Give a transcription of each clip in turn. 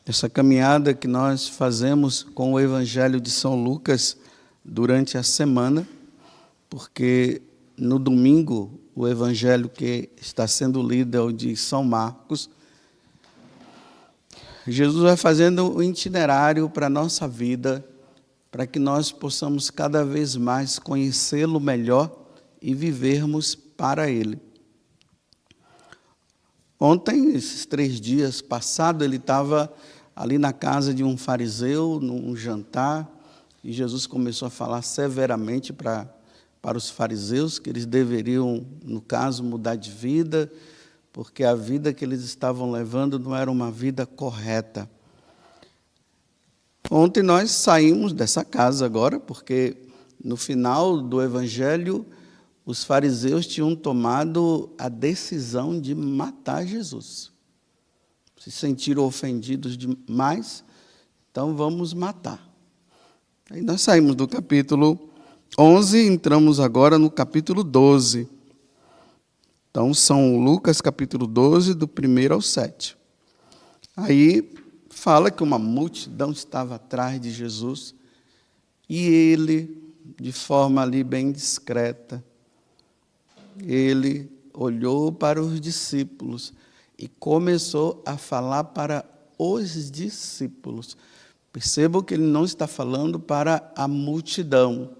Essa caminhada que nós fazemos com o Evangelho de São Lucas durante a semana, porque no domingo o Evangelho que está sendo lido é o de São Marcos. Jesus vai fazendo o itinerário para a nossa vida, para que nós possamos cada vez mais conhecê-lo melhor e vivermos para Ele. Ontem, esses 3 dias passados, ele estava ali na casa de um fariseu, num jantar, e Jesus começou a falar severamente para os fariseus que eles deveriam, no caso, mudar de vida, porque a vida que eles estavam levando não era uma vida correta. Ontem nós saímos dessa casa agora, porque no final do Evangelho, os fariseus tinham tomado a decisão de matar Jesus. Se sentiram ofendidos demais, então vamos matar. Aí nós saímos do capítulo 11 e entramos agora no capítulo 12. Então, São Lucas, capítulo 12, do 1 ao 7. Aí fala que uma multidão estava atrás de Jesus e ele, de forma ali bem discreta, ele olhou para os discípulos e começou a falar para os discípulos. Percebam que ele não está falando para a multidão,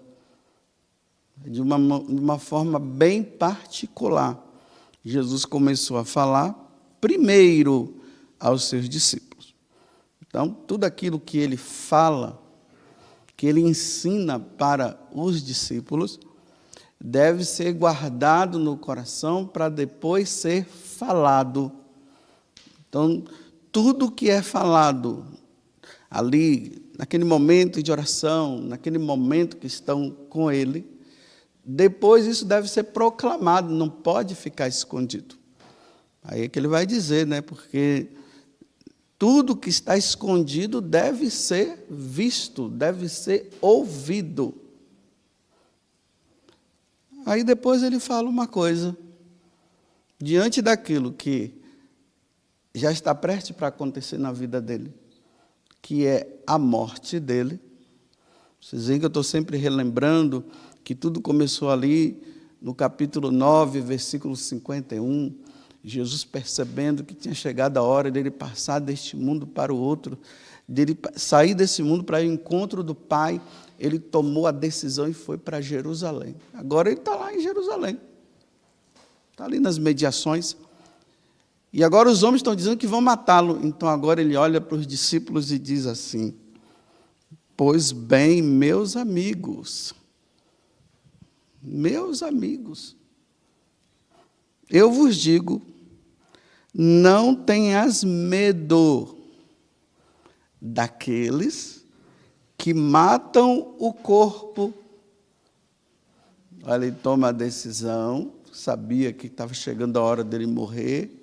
de uma forma bem particular. Jesus começou a falar primeiro aos seus discípulos. Então, tudo aquilo que ele fala, que ele ensina para os discípulos, deve ser guardado no coração para depois ser falado. Então, tudo que é falado ali, naquele momento de oração, naquele momento que estão com ele, depois isso deve ser proclamado, não pode ficar escondido. Aí é que ele vai dizer, né? Porque tudo que está escondido deve ser visto, deve ser ouvido. Aí depois ele fala uma coisa, diante daquilo que já está prestes para acontecer na vida dele, que é a morte dele. Vocês veem que eu estou sempre relembrando que tudo começou ali no capítulo 9, versículo 51, Jesus percebendo que tinha chegado a hora dele passar deste mundo para o outro, dele sair desse mundo para o encontro do Pai. Ele tomou a decisão e foi para Jerusalém. Agora ele está lá em Jerusalém, está ali nas mediações. E agora os homens estão dizendo que vão matá-lo. Então agora ele olha para os discípulos e diz assim: pois bem, meus amigos, eu vos digo, não tenhas medo daqueles que matam o corpo. Olha, ele toma a decisão, sabia que estava chegando a hora dele morrer.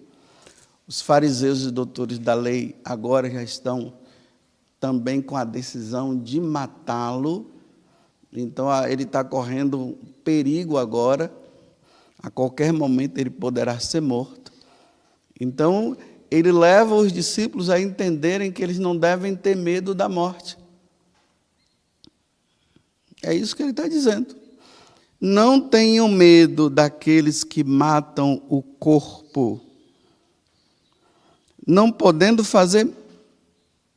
Os fariseus e doutores da lei agora já estão também com a decisão de matá-lo. Então, ele está correndo perigo agora. A qualquer momento ele poderá ser morto. Então, ele leva os discípulos a entenderem que eles não devem ter medo da morte. É isso que ele está dizendo. Não tenham medo daqueles que matam o corpo, não podendo fazer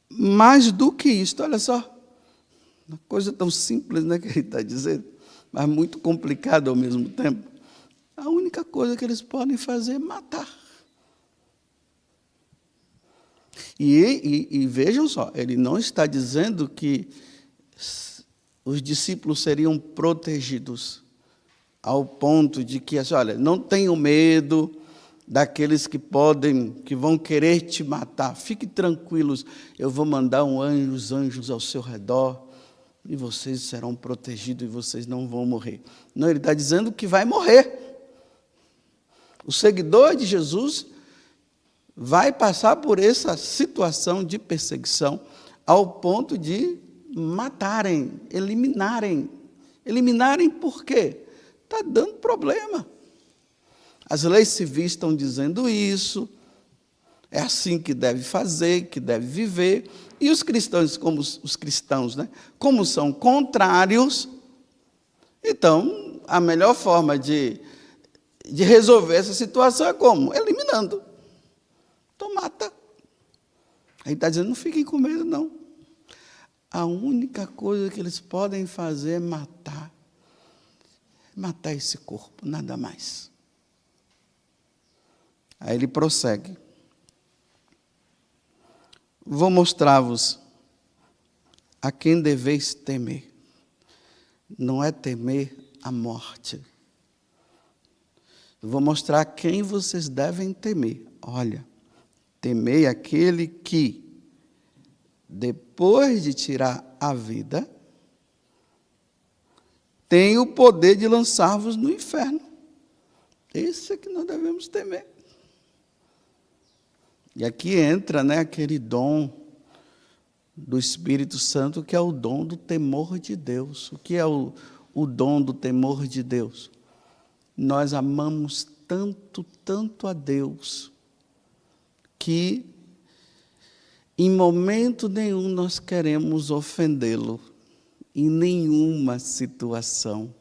mais do que isto. Olha só, uma coisa tão simples, né, que ele está dizendo, mas muito complicada ao mesmo tempo. A única coisa que eles podem fazer é matar. E vejam só, ele não está dizendo que os discípulos seriam protegidos ao ponto de que, assim, olha, não tenham medo daqueles que vão querer te matar. Fiquem tranquilos, eu vou mandar os anjos ao seu redor e vocês serão protegidos e vocês não vão morrer. Não, ele está dizendo que vai morrer. O seguidor de Jesus vai passar por essa situação de perseguição ao ponto de matarem, eliminarem. Eliminarem por quê? Está dando problema. As leis civis estão dizendo isso, É assim que deve fazer, que deve viver. E os cristãos, como são contrários, então a melhor forma de resolver essa situação é como? Eliminando. Então mata. Aí está dizendo, não fiquem com medo, não. A única coisa que eles podem fazer é matar. Matar esse corpo, nada mais. Aí ele prossegue. Vou mostrar-vos a quem deveis temer. Não é temer a morte. Vou mostrar a quem vocês devem temer. Olha, temei aquele que, depois de tirar a vida, tem o poder de lançar-vos no inferno. Esse é que nós devemos temer. E aqui entra, aquele dom do Espírito Santo, que é o dom do temor de Deus. O que é o dom do temor de Deus? Nós amamos tanto, tanto a Deus, que em momento nenhum nós queremos ofendê-lo, em nenhuma situação.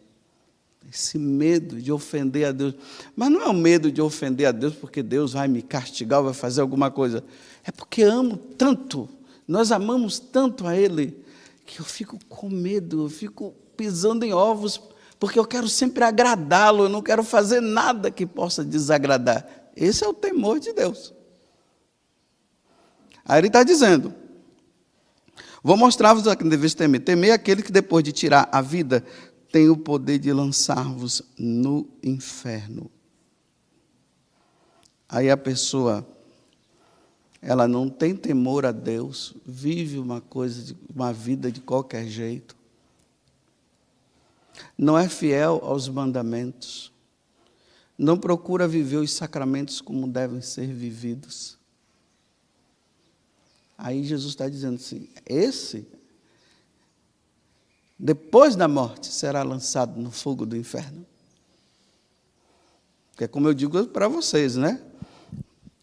Esse medo de ofender a Deus. Mas não é o medo de ofender a Deus porque Deus vai me castigar ou vai fazer alguma coisa. É porque amo tanto, nós amamos tanto a Ele, que eu fico com medo, eu fico pisando em ovos, porque eu quero sempre agradá-lo, eu não quero fazer nada que possa desagradar. Esse é o temor de Deus. Aí ele está dizendo, vou mostrar-vos a quem deveis temer. Temei aquele que depois de tirar a vida, tem o poder de lançar-vos no inferno. Aí a pessoa, ela não tem temor a Deus, vive uma vida de qualquer jeito. Não é fiel aos mandamentos. Não procura viver os sacramentos como devem ser vividos. Aí Jesus está dizendo assim, esse, depois da morte, será lançado no fogo do inferno. Que é como eu digo para vocês,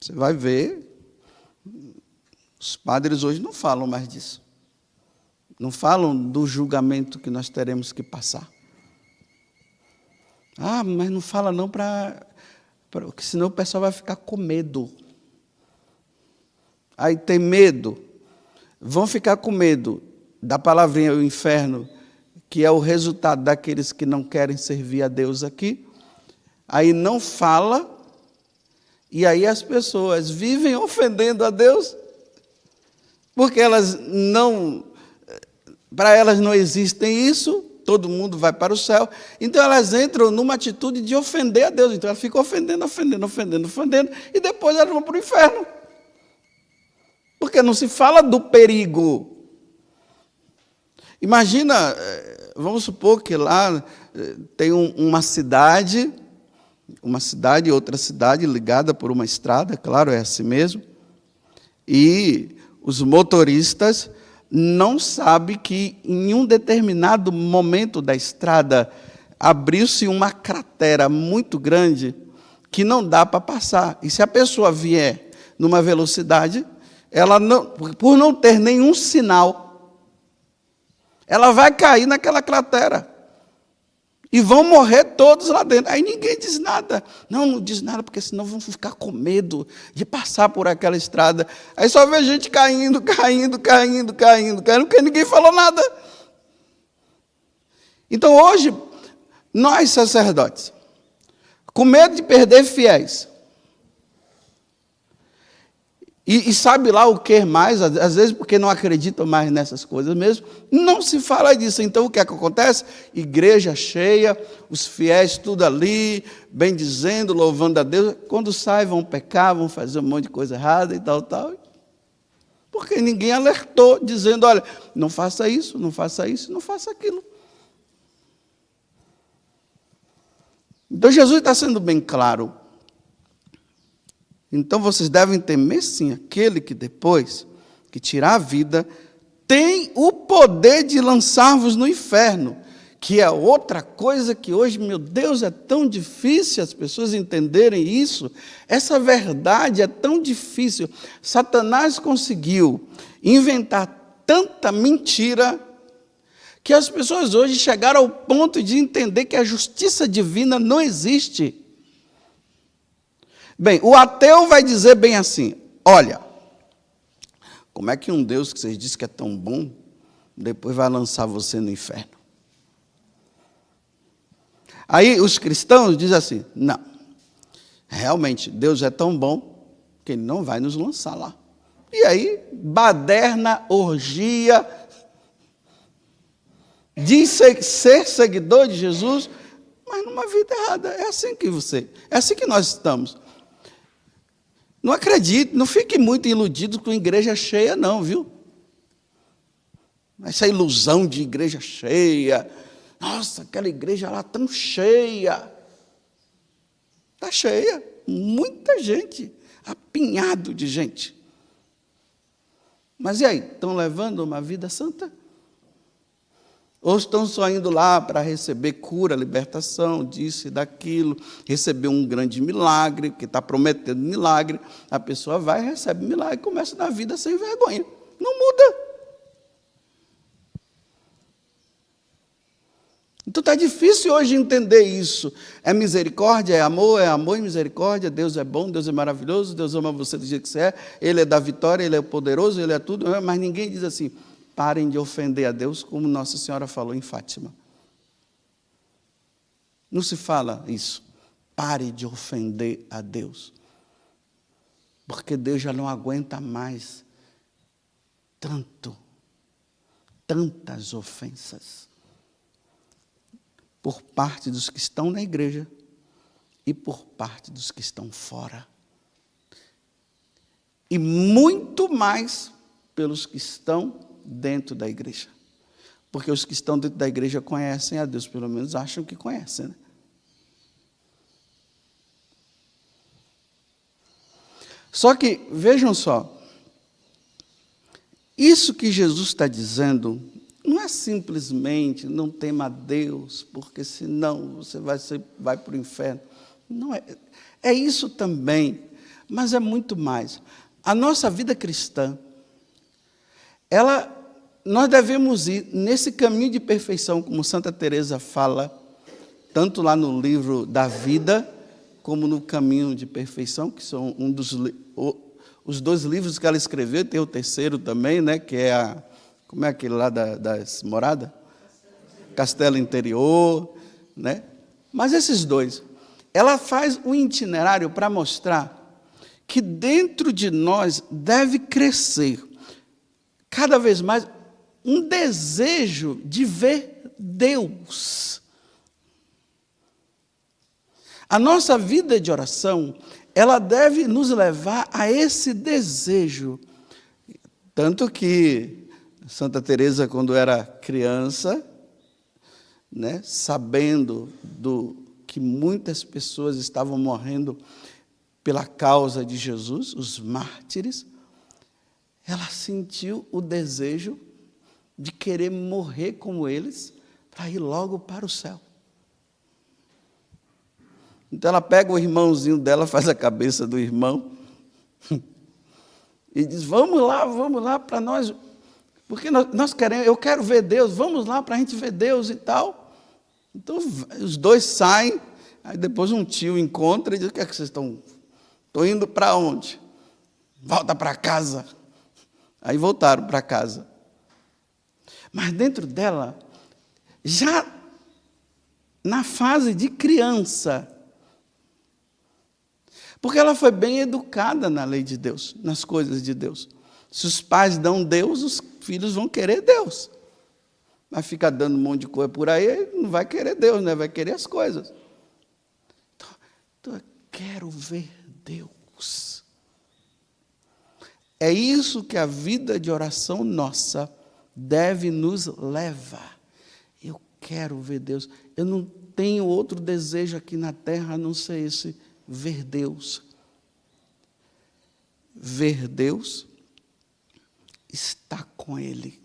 Você vai ver, os padres hoje não falam mais disso. Não falam do julgamento que nós teremos que passar. Mas não fala não porque senão o pessoal vai ficar com medo. Aí tem medo. Vão ficar com medo da palavrinha o inferno, que é o resultado daqueles que não querem servir a Deus aqui. Aí não fala, e aí as pessoas vivem ofendendo a Deus, porque para elas não existem isso, todo mundo vai para o céu, então elas entram numa atitude de ofender a Deus, então elas ficam ofendendo, e depois elas vão para o inferno. Porque não se fala do perigo. Imagina, vamos supor que lá tem uma cidade, outra cidade ligada por uma estrada, claro, é assim mesmo, e os motoristas não sabem que em um determinado momento da estrada abriu-se uma cratera muito grande que não dá para passar. E se a pessoa vier numa velocidade, ela por não ter nenhum sinal, ela vai cair naquela cratera. E vão morrer todos lá dentro. Aí ninguém diz nada. Não diz nada, porque senão vão ficar com medo de passar por aquela estrada. Aí só vê gente caindo, porque ninguém falou nada. Então hoje, nós sacerdotes, com medo de perder fiéis, e sabe lá o que mais, às vezes porque não acreditam mais nessas coisas mesmo, não se fala disso. Então o que é que acontece? Igreja cheia, os fiéis tudo ali, bendizendo, louvando a Deus. Quando saem vão pecar, vão fazer um monte de coisa errada e tal. Porque ninguém alertou, dizendo, olha, não faça isso, não faça aquilo. Então Jesus está sendo bem claro. Então, vocês devem temer, sim, aquele que depois que tirar a vida, tem o poder de lançar-vos no inferno, que é outra coisa que hoje, meu Deus, é tão difícil as pessoas entenderem isso. Essa verdade é tão difícil. Satanás conseguiu inventar tanta mentira que as pessoas hoje chegaram ao ponto de entender que a justiça divina não existe. Bem, o ateu vai dizer bem assim: olha, como é que um Deus que vocês dizem que é tão bom, depois vai lançar você no inferno? Aí os cristãos dizem assim: não, realmente, Deus é tão bom que Ele não vai nos lançar lá. E aí, baderna, orgia, diz ser seguidor de Jesus, mas numa vida errada. É assim que nós estamos. Não acredite, não fique muito iludido com igreja cheia, não, viu? Essa ilusão de igreja cheia. Nossa, aquela igreja lá tão cheia. Está cheia. Muita gente. Apinhado de gente. Mas e aí? Estão levando uma vida santa? Ou estão só indo lá para receber cura, libertação, disso e daquilo, receber um grande milagre, que está prometendo milagre, a pessoa vai, recebe milagre e começa na vida sem vergonha. Não muda. Então está difícil hoje entender isso. É misericórdia, é amor e misericórdia, Deus é bom, Deus é maravilhoso, Deus ama você do jeito que você é, Ele é da vitória, Ele é poderoso, Ele é tudo, mas ninguém diz assim: parem de ofender a Deus, como Nossa Senhora falou em Fátima. Não se fala isso. Pare de ofender a Deus. Porque Deus já não aguenta mais tantas ofensas por parte dos que estão na igreja e por parte dos que estão fora. E muito mais pelos que estão dentro da igreja. Porque os que estão dentro da igreja conhecem a Deus, pelo menos acham que conhecem, né? Só que, vejam só, isso que Jesus está dizendo não é simplesmente não tema a Deus, porque senão você vai para o inferno. Não é. É isso também, mas é muito mais. A nossa vida cristã, nós devemos ir nesse caminho de perfeição, como Santa Teresa fala, tanto lá no livro da vida, como no caminho de perfeição, que são os 2 livros que ela escreveu, tem o terceiro também, né, que é como é aquele lá das moradas? Castelo Interior, né? Mas esses 2, ela faz um itinerário para mostrar que dentro de nós deve crescer cada vez mais um desejo de ver Deus. A nossa vida de oração, ela deve nos levar a esse desejo. Tanto que Santa Teresa, quando era criança, né, sabendo que muitas pessoas estavam morrendo pela causa de Jesus, os mártires, ela sentiu o desejo de querer morrer como eles, para ir logo para o céu. Então ela pega o irmãozinho dela, faz a cabeça do irmão, e diz: vamos lá para nós, porque nós queremos, eu quero ver Deus, vamos lá para a gente ver Deus e tal. Então os 2 saem, aí depois um tio encontra e diz: o que é que vocês estão indo para onde? Volta para casa. Aí voltaram para casa. Mas dentro dela, já na fase de criança, porque ela foi bem educada na lei de Deus, nas coisas de Deus. Se os pais dão Deus, os filhos vão querer Deus. Vai ficar dando um monte de coisa por aí, não vai querer Deus, né? Vai querer as coisas. Então eu quero ver Deus. É isso que a vida de oração nossa deve nos levar. Eu quero ver Deus. Eu não tenho outro desejo aqui na terra a não ser esse: ver Deus. Ver Deus, estar com Ele.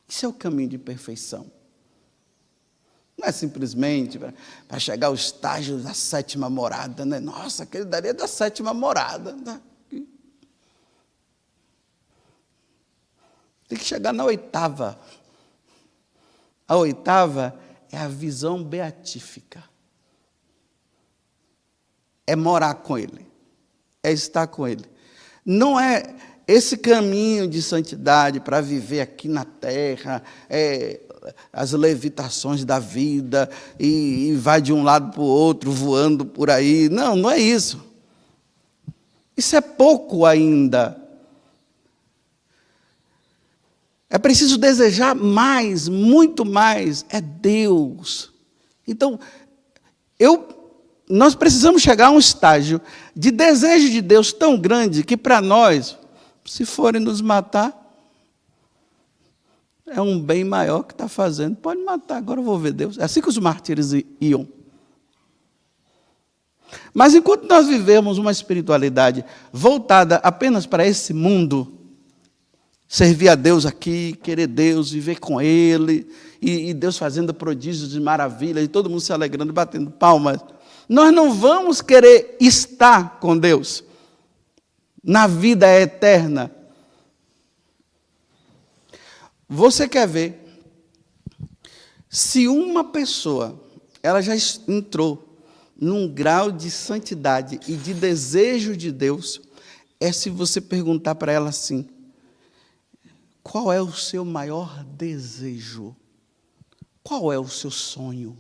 Isso é o caminho de perfeição. Não é simplesmente para chegar ao estágio da 7ª morada, né? Nossa, aquele daria da 7ª morada. Né? Tem que chegar na 8ª. A 8ª é a visão beatífica. É morar com Ele. É estar com Ele. Não é esse caminho de santidade para viver aqui na terra, as levitações da vida, e vai de um lado para o outro, voando por aí. Não, não é isso. Isso é pouco ainda. É preciso desejar mais, muito mais, é Deus. Então, nós precisamos chegar a um estágio de desejo de Deus tão grande que para nós, se forem nos matar, é um bem maior que está fazendo. Pode matar, agora eu vou ver Deus. É assim que os mártires iam. Mas enquanto nós vivemos uma espiritualidade voltada apenas para esse mundo, servir a Deus aqui, querer Deus, viver com Ele, e Deus fazendo prodígios e maravilhas, e todo mundo se alegrando, batendo palmas, nós não vamos querer estar com Deus na vida eterna. Você quer ver se uma pessoa, ela já entrou num grau de santidade e de desejo de Deus, é se você perguntar para ela assim: qual é o seu maior desejo? Qual é o seu sonho?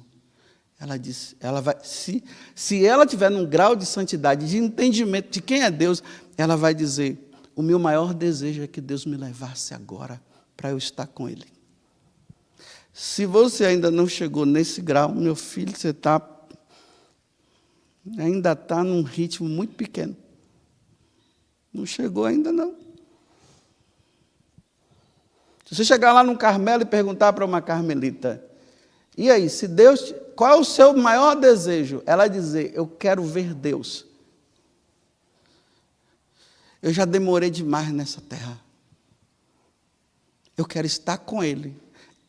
Ela diz, se ela tiver num grau de santidade, de entendimento de quem é Deus, ela vai dizer: o meu maior desejo é que Deus me levasse agora para eu estar com Ele. Se você ainda não chegou nesse grau, meu filho, você ainda está num ritmo muito pequeno. Não chegou ainda não. Se você chegar lá no Carmelo e perguntar para uma carmelita: e aí, se Deus, qual é o seu maior desejo? Ela dizer: eu quero ver Deus. Eu já demorei demais nessa terra. Eu quero estar com Ele.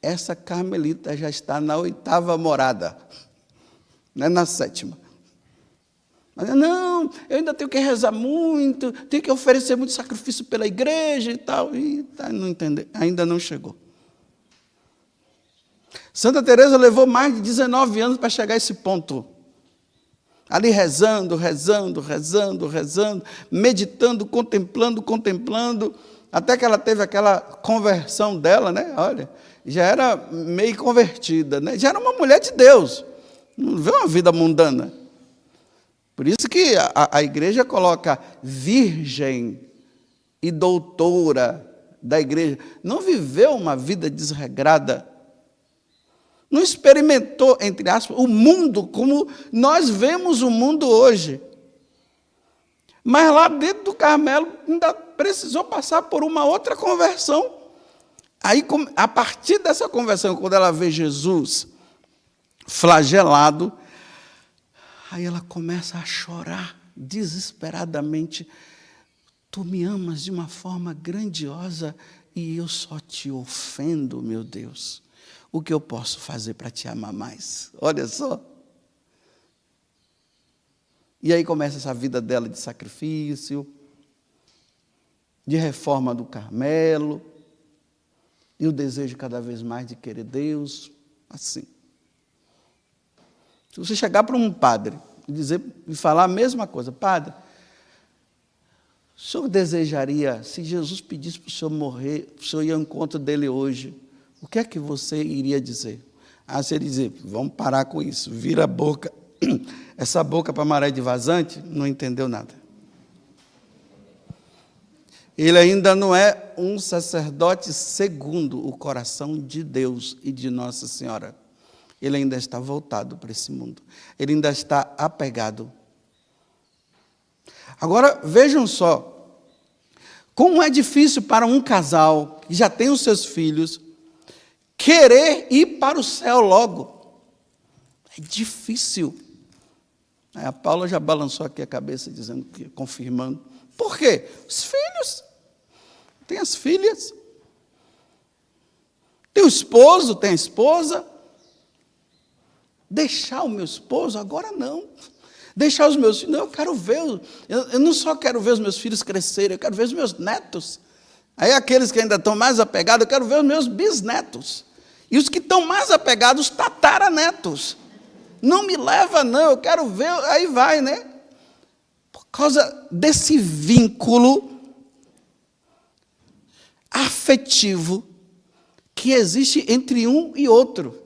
Essa carmelita já está na 8ª morada, não é na 7ª. Mas não, eu ainda tenho que rezar muito, tenho que oferecer muito sacrifício pela igreja e tal. E não entender, ainda não chegou. Santa Teresa levou mais de 19 anos para chegar a esse ponto. Ali rezando, meditando, contemplando, até que ela teve aquela conversão dela, né? Olha, já era meio convertida, né? Já era uma mulher de Deus, não viveu uma vida mundana. Por isso que a igreja coloca virgem e doutora da igreja. Não viveu uma vida desregrada. Não experimentou, entre aspas, o mundo como nós vemos o mundo hoje. Mas lá dentro do Carmelo ainda precisou passar por uma outra conversão. Aí, a partir dessa conversão, quando ela vê Jesus flagelado, aí ela começa a chorar desesperadamente. Tu me amas de uma forma grandiosa e eu só te ofendo, meu Deus. O que eu posso fazer para te amar mais? Olha só. E aí começa essa vida dela de sacrifício, de reforma do Carmelo, e o desejo cada vez mais de querer Deus, assim. Se você chegar para um padre e falar a mesma coisa: padre, o senhor desejaria, se Jesus pedisse para o senhor morrer, o senhor ir ao encontro dele hoje, o que é que você iria dizer? Se ele dizer: vamos parar com isso, vira a boca, essa boca para maré de vazante, não entendeu nada. Ele ainda não é um sacerdote segundo o coração de Deus e de Nossa Senhora. Ele ainda está voltado para esse mundo. Ele ainda está apegado. Agora, vejam só, como é difícil para um casal que já tem os seus filhos querer ir para o céu logo. É difícil. A Paula já balançou aqui a cabeça, dizendo, confirmando. Por quê? Os filhos. Tem as filhas. Tem o esposo, tem a esposa. Deixar o meu esposo? Agora não. Deixar os meus filhos? Não, eu quero ver. Eu não só quero ver os meus filhos crescerem, eu quero ver os meus netos. Aí aqueles que ainda estão mais apegados, eu quero ver os meus bisnetos. E os que estão mais apegados, os tataranetos. Não me leva, não, eu quero ver, aí vai, né? Por causa desse vínculo afetivo que existe entre um e outro.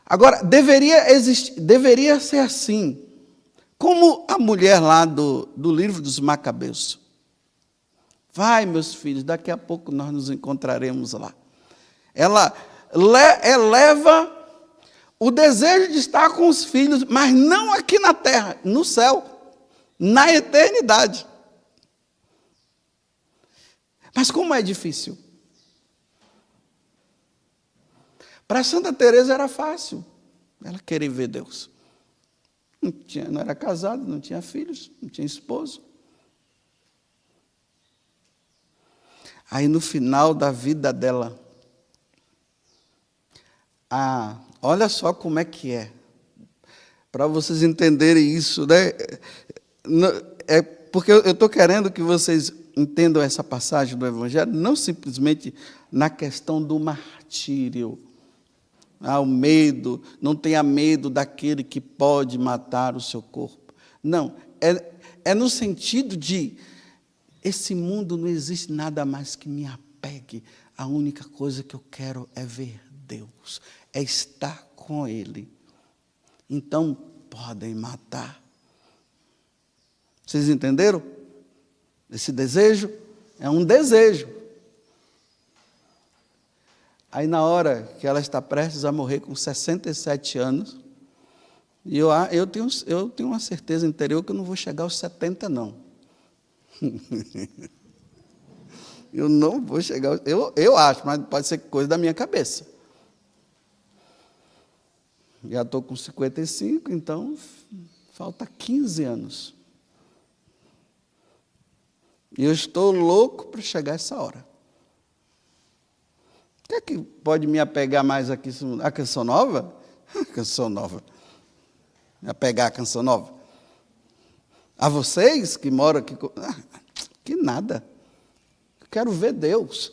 Agora, deveria ser assim, como a mulher lá do livro dos Macabeus. Vai, meus filhos, daqui a pouco nós nos encontraremos lá. Ela eleva o desejo de estar com os filhos, mas não aqui na terra, no céu, na eternidade. Mas como é difícil? Para Santa Teresa era fácil, ela queria ver Deus. Não era casada, não tinha filhos, não tinha esposo. Aí no final da vida dela, olha só como é que é, para vocês entenderem isso, né? É porque eu estou querendo que vocês entendam essa passagem do Evangelho, não simplesmente na questão do martírio. O medo, não tenha medo daquele que pode matar o seu corpo. Não, é no sentido de, esse mundo não existe nada mais que me apegue. A única coisa que eu quero é ver Deus, é estar com Ele. Então, podem matar. Vocês entenderam? Esse desejo é um desejo. Aí, na hora que ela está prestes a morrer com 67 anos, e eu tenho uma certeza interior que eu não vou chegar aos 70, não. Eu não vou chegar, eu acho, mas pode ser coisa da minha cabeça. Já estou com 55, então falta 15 anos. E eu estou louco para chegar a essa hora. O que é que pode me apegar mais aqui? A canção nova? A canção nova. Me apegar a canção nova. A vocês que moram aqui, que nada. Eu quero ver Deus.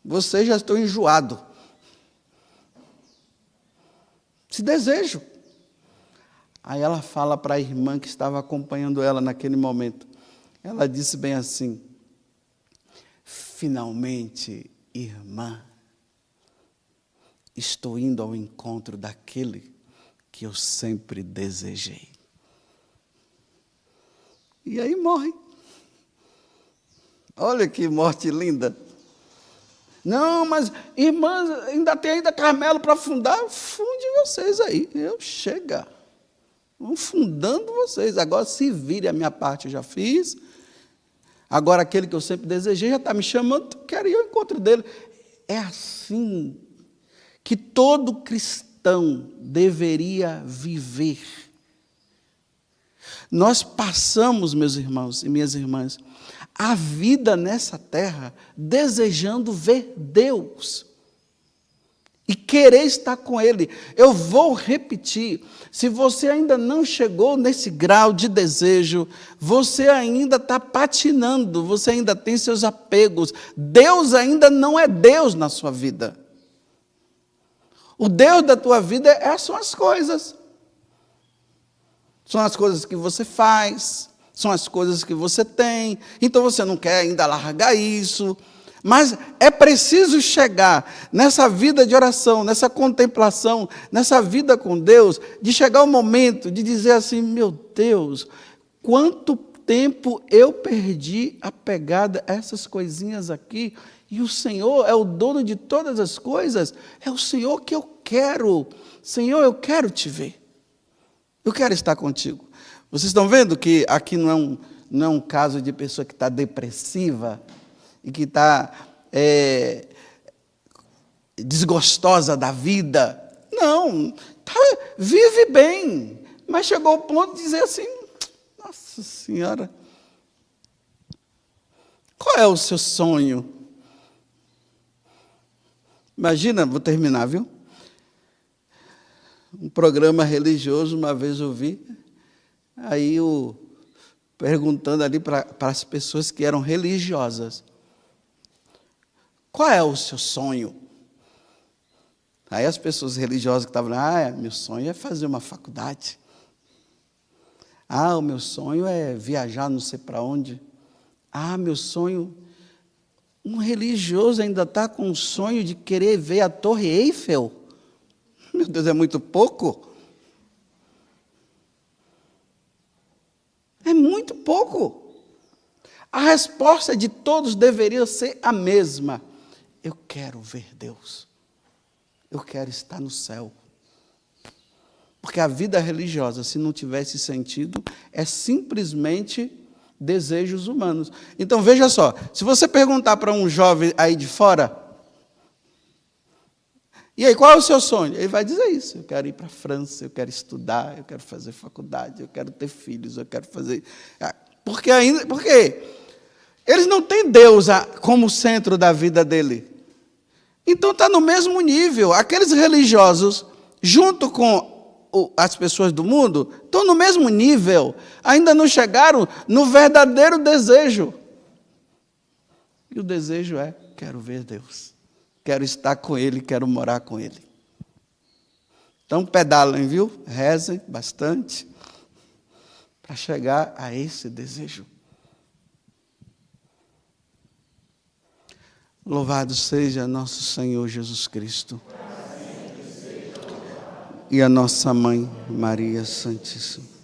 Vocês já estão enjoados. Esse desejo. Aí ela fala para a irmã que estava acompanhando ela naquele momento. Ela disse bem assim: finalmente, irmã, estou indo ao encontro daquele que eu sempre desejei. E aí morre. Olha que morte linda. Não, mas irmãs, ainda tem Carmelo para fundar. Funde vocês aí. Eu chega. Vão fundando vocês. Agora se vire, a minha parte eu já fiz. Agora aquele que eu sempre desejei já está me chamando, quero ir ao encontro dele. É assim que todo cristão deveria viver. Nós passamos, meus irmãos e minhas irmãs, a vida nessa terra desejando ver Deus e querer estar com Ele. Eu vou repetir, se você ainda não chegou nesse grau de desejo, você ainda está patinando, você ainda tem seus apegos. Deus ainda não é Deus na sua vida. O Deus da tua vida são as coisas. São as coisas que você faz, são as coisas que você tem. Então você não quer ainda largar isso. Mas é preciso chegar nessa vida de oração, nessa contemplação, nessa vida com Deus, de chegar o momento de dizer assim: meu Deus, quanto tempo eu perdi apegada a essas coisinhas aqui, e o Senhor é o dono de todas as coisas, é o Senhor que eu quero. Senhor, eu quero te ver, eu quero estar contigo. Vocês estão vendo que aqui não é um caso de pessoa que está depressiva, e que está desgostosa da vida. Não, vive bem, mas chegou ao ponto de dizer assim: nossa Senhora, qual é o seu sonho? Imagina, vou terminar, viu? um programa religioso, uma vez eu vi, aí perguntando ali para as pessoas que eram religiosas, qual é o seu sonho? Aí as pessoas religiosas que estavam lá, meu sonho é fazer uma faculdade. O meu sonho é viajar não sei para onde. Meu sonho... Um religioso ainda está com o sonho de querer ver a Torre Eiffel? Meu Deus, é muito pouco. É muito pouco. A resposta de todos deveria ser a mesma. Eu quero ver Deus. Eu quero estar no céu. Porque a vida religiosa, se não tivesse sentido, é simplesmente desejos humanos. Então, veja só, se você perguntar para um jovem aí de fora, e aí, qual é o seu sonho? Ele vai dizer isso, eu quero ir para a França, eu quero estudar, eu quero fazer faculdade, eu quero ter filhos, eu quero fazer... Porque eles não têm Deus como centro da vida dele. Então, está no mesmo nível. Aqueles religiosos, junto com as pessoas do mundo, estão no mesmo nível, ainda não chegaram no verdadeiro desejo. E o desejo é, quero ver Deus, quero estar com Ele, quero morar com Ele. Então pedalem, viu? Rezem bastante, para chegar a esse desejo. Louvado seja nosso Senhor Jesus Cristo. E a nossa Mãe, Maria Santíssima.